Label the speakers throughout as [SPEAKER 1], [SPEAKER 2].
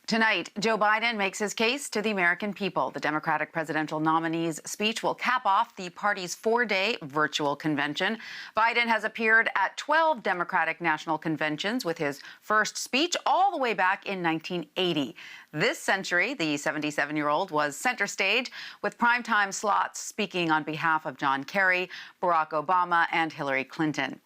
[SPEAKER 1] Tonight, Joe Biden makes his case to the American people. The Democratic presidential nominee's speech will cap off the party's four-day virtual convention. Biden has appeared at 12 Democratic national conventions, with his first speech all the way back in 1980. This century, the 77-year-old was center stage, with primetime slots speaking on behalf of John Kerry, Barack Obama, and Hillary Clinton.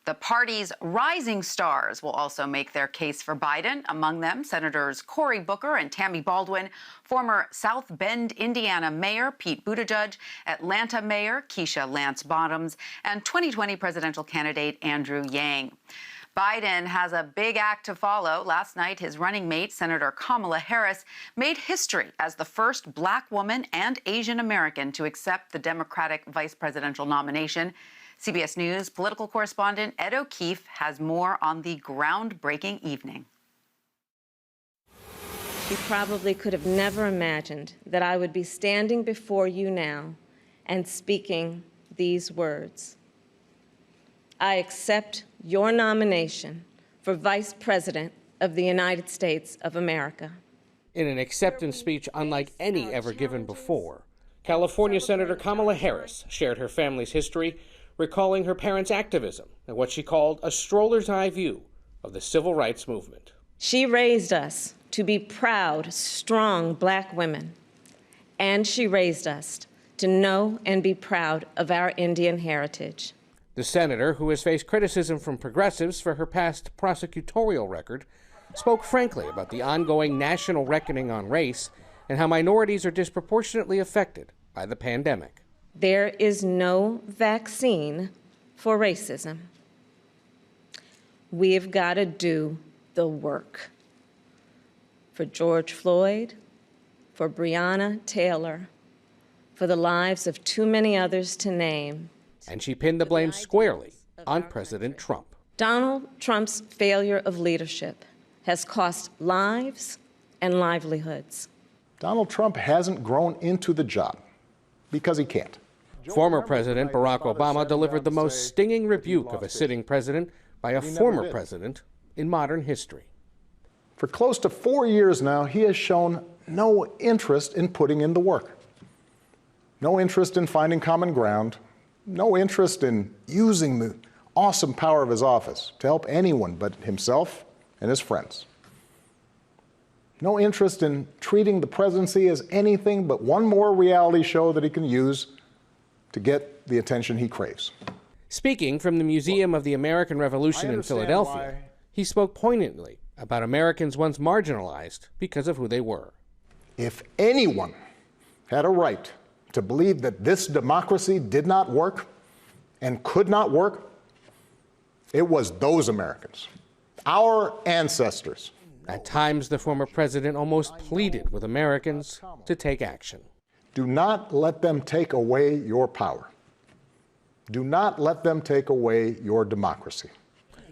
[SPEAKER 1] The party's rising stars will also make their case for Biden, among them Senators Cory Booker and Tammy Baldwin, former South Bend, Indiana Mayor Pete Buttigieg, Atlanta Mayor Keisha Lance Bottoms, and 2020 presidential candidate Andrew Yang. Biden has a big act to follow. Last night, his running mate, Senator Kamala Harris, made history as the first Black woman and Asian American to accept the Democratic vice presidential nomination. CBS News political correspondent Ed O'Keefe has more on the groundbreaking evening.
[SPEAKER 2] You probably could have never imagined that I would be standing before you now and speaking these words. I accept your nomination for Vice President of the United States of America.
[SPEAKER 3] In an acceptance speech unlike any ever given before, California Senator Kamala Harris shared her family's history, recalling her parents' activism and what she called a stroller's eye view of the civil rights movement.
[SPEAKER 2] She raised us to be proud, strong Black women, and she raised us to know and be proud of our Indian heritage.
[SPEAKER 3] The senator, who has faced criticism from progressives for her past prosecutorial record, spoke frankly about the ongoing national reckoning on race and how minorities are disproportionately affected by the pandemic.
[SPEAKER 2] There is no vaccine for racism. We've got to do the work. For George Floyd, for Breonna Taylor, for the lives of too many others to name.
[SPEAKER 3] And she pinned the blame squarely on President Trump.
[SPEAKER 2] Donald Trump's failure of leadership has cost lives and livelihoods.
[SPEAKER 4] Donald Trump hasn't grown into the job because he can't.
[SPEAKER 3] Former President Barack Obama delivered the most stinging rebuke of a sitting president by a former president in modern history.
[SPEAKER 4] For close to 4 years now, he has shown no interest in putting in the work. No interest in finding common ground. No interest in using the awesome power of his office to help anyone but himself and his friends. No interest in treating the presidency as anything but one more reality show that he can use to get the attention he craves.
[SPEAKER 3] Speaking from the Museum of the American Revolution in Philadelphia, he spoke poignantly about Americans once marginalized because of who they were.
[SPEAKER 4] If anyone had a right to believe that this democracy did not work and could not work, it was those Americans, our ancestors.
[SPEAKER 3] At times, the former president almost pleaded with Americans to take action.
[SPEAKER 4] Do not let them take away your power. Do not let them take away your democracy.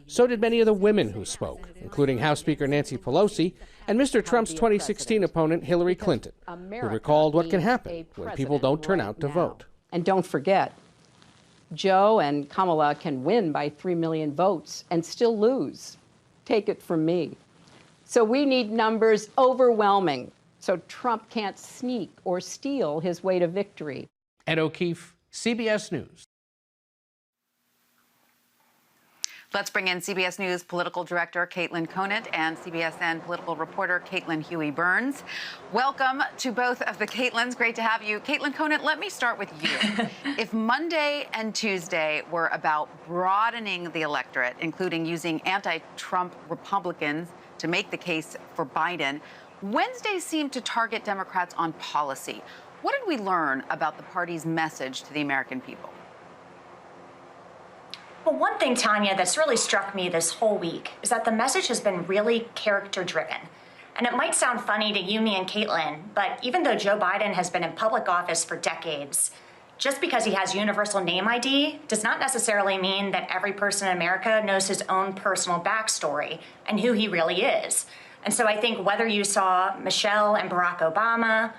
[SPEAKER 3] So did many of the women who spoke, including House Speaker Nancy Pelosi and Mr. Trump's 2016 opponent Hillary Clinton, who recalled what can happen when people don't turn out to vote.
[SPEAKER 5] And don't forget, Joe and Kamala can win by 3 million votes and still lose. Take it from me. So we need numbers overwhelming, so Trump can't sneak or steal his way to victory.
[SPEAKER 3] Ed O'Keefe, CBS News.
[SPEAKER 1] Let's bring in CBS News political director Caitlin Conant and CBSN political reporter Caitlin Huey-Burns. Welcome to both of the Caitlins. Great to have you. Caitlin Conant, let me start with you. If Monday and Tuesday were about broadening the electorate, including using anti-Trump Republicans to make the case for Biden, Wednesday seemed to target Democrats on policy. What did we learn about the party's message to the American people?
[SPEAKER 6] Well, one thing, Tanya, that's really struck me this whole week is that the message has been really character-driven. And it might sound funny to you, me, and Caitlin, but even though Joe Biden has been in public office for decades, just because he has universal name ID does not necessarily mean that every person in America knows his own personal backstory and who he really is. And so I think whether you saw Michelle and Barack Obama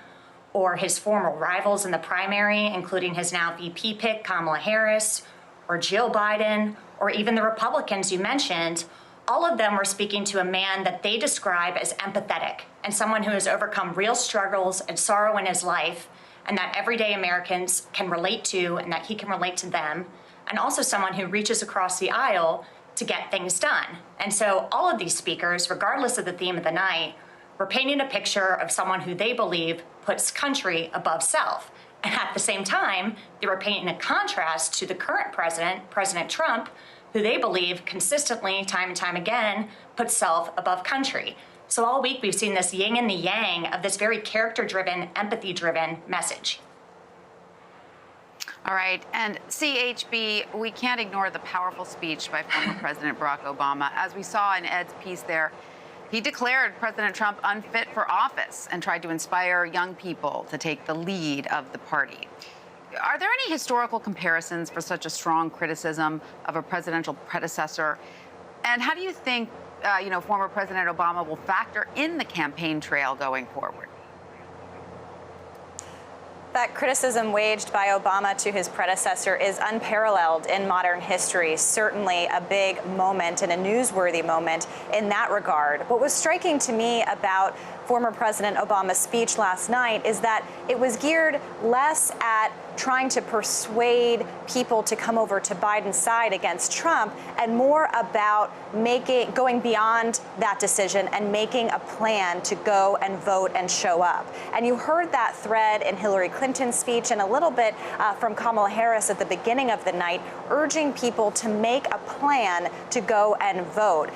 [SPEAKER 6] or his former rivals in the primary, including his now VP pick, Kamala Harris, or Jill Biden, or even the Republicans you mentioned, All of them were speaking to a man that they describe as empathetic and someone who has overcome real struggles and sorrow in his life, and that everyday Americans can relate to and that he can relate to them, and also someone who reaches across the aisle to get things done. And so all of these speakers, regardless of the theme of the night, were painting a picture of someone who they believe puts country above self. And at the same time, they were painting a contrast to the current president, President Trump, who they believe consistently, time and time again, puts self above country. So all week we've seen this yin and the yang of this very character-driven, empathy-driven message.
[SPEAKER 1] All right, and CHB, we can't ignore the powerful speech by former President Barack Obama. As we saw in Ed's piece there, he declared President Trump unfit for office and tried to inspire young people to take the lead of the party. Are there any historical comparisons for such a strong criticism of a presidential predecessor? And how do you think, former President Obama will factor in the campaign trail going forward?
[SPEAKER 7] That criticism waged by Obama to his predecessor is unparalleled in modern history, certainly a big moment and a newsworthy moment in that regard. What was striking to me about former President Obama's speech last night is that it was geared less at trying to persuade people to come over to Biden's side against Trump and more about going beyond that decision and making a plan to go and vote and show up. And you heard that thread in Hillary Clinton's speech and a little bit from Kamala Harris at the beginning of the night, urging people to make a plan to go and vote,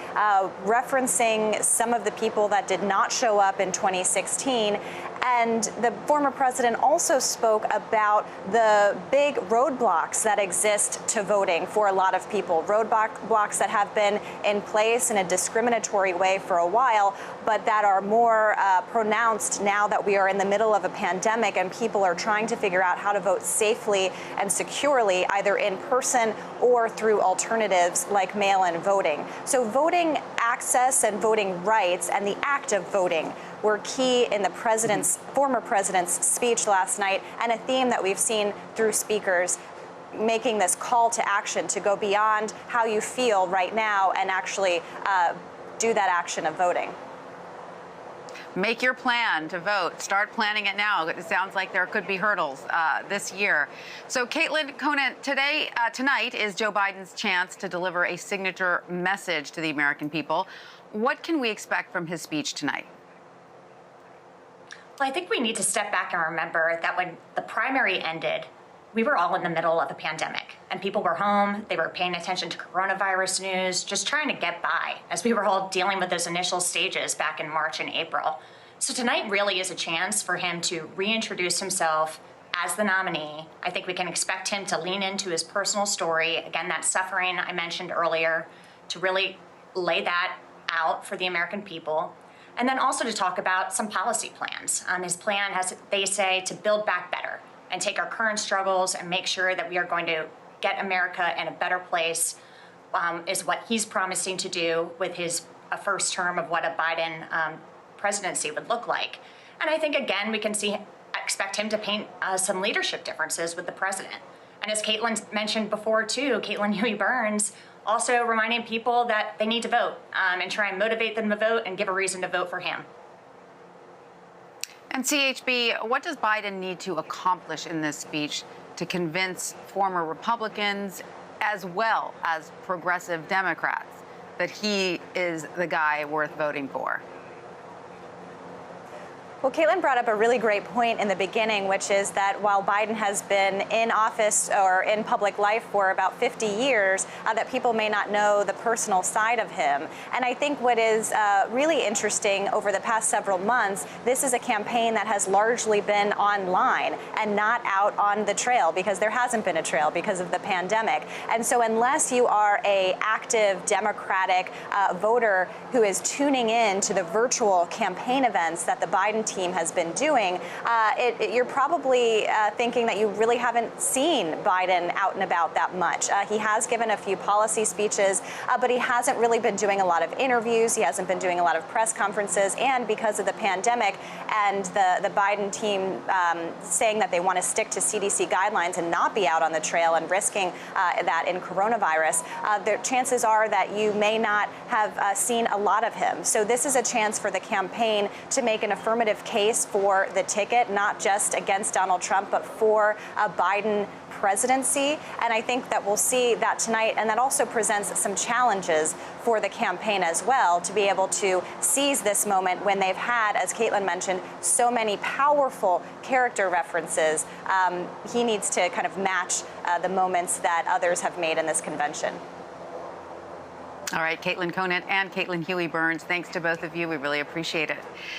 [SPEAKER 7] referencing some of the people that did not show up in 2016. And the former president also spoke about the big roadblocks that exist to voting for a lot of people, roadblocks that have been in place in a discriminatory way for a while, but that are more pronounced now that we are in the middle of a pandemic and people are trying to figure out how to vote safely and securely, either in person or through alternatives like mail-in voting. So voting access and voting rights and the act of voting were key in the former president's speech last night, and a theme that we've seen through speakers making this call to action to go beyond how you feel right now and actually do that action of voting.
[SPEAKER 1] Make your plan to vote. Start planning it now. It sounds like there could be hurdles this year. So, Caitlin Conant, tonight is Joe Biden's chance to deliver a signature message to the American people. What can we expect from his speech tonight?
[SPEAKER 6] Well, I think we need to step back and remember that when the primary ended, we were all in the middle of a pandemic and people were home. They were paying attention to coronavirus news, just trying to get by as we were all dealing with those initial stages back in March and April. So tonight really is a chance for him to reintroduce himself as the nominee. I think we can expect him to lean into his personal story. Again, that suffering I mentioned earlier, to really lay that out for the American people. And then also to talk about some policy plans. His plan has, they say, to build back better and take our current struggles and make sure that we are going to get America in a better place, is what he's promising to do with his first term of what a Biden presidency would look like. And I think, again, we can expect him to paint some leadership differences with the president. And as Caitlin mentioned before, too, Caitlin Huey-Burns, also reminding people that they need to vote and try and motivate them to vote and give a reason to vote for him.
[SPEAKER 1] And CHB, what does Biden need to accomplish in this speech to convince former Republicans as well as progressive Democrats that he is the guy worth voting for?
[SPEAKER 7] Well, Caitlin brought up a really great point in the beginning, which is that while Biden has been in office or in public life for about 50 years, that people may not know the personal side of him. And I think what is really interesting over the past several months, this is a campaign that has largely been online and not out on the trail, because there hasn't been a trail because of the pandemic. And so unless you are an active Democratic voter who is tuning in to the virtual campaign events that the Biden team has been doing, you're probably thinking that you really haven't seen Biden out and about that much. He has given a few policy speeches, but he hasn't really been doing a lot of interviews. He hasn't been doing a lot of press conferences. And because of the pandemic and the Biden team saying that they want to stick to CDC guidelines and not be out on the trail and risking that in coronavirus, the chances are that you may not have seen a lot of him. So this is a chance for the campaign to make an affirmative case for the ticket, not just against Donald Trump, but for a Biden presidency. And I think that we'll see that tonight. And that also presents some challenges for the campaign as well, to be able to seize this moment when they've had, as Caitlin mentioned, so many powerful character references. He needs to kind of match the moments that others have made in this convention.
[SPEAKER 1] All right, Caitlin Conant and Caitlin Huey-Burns, thanks to both of you. We really appreciate it.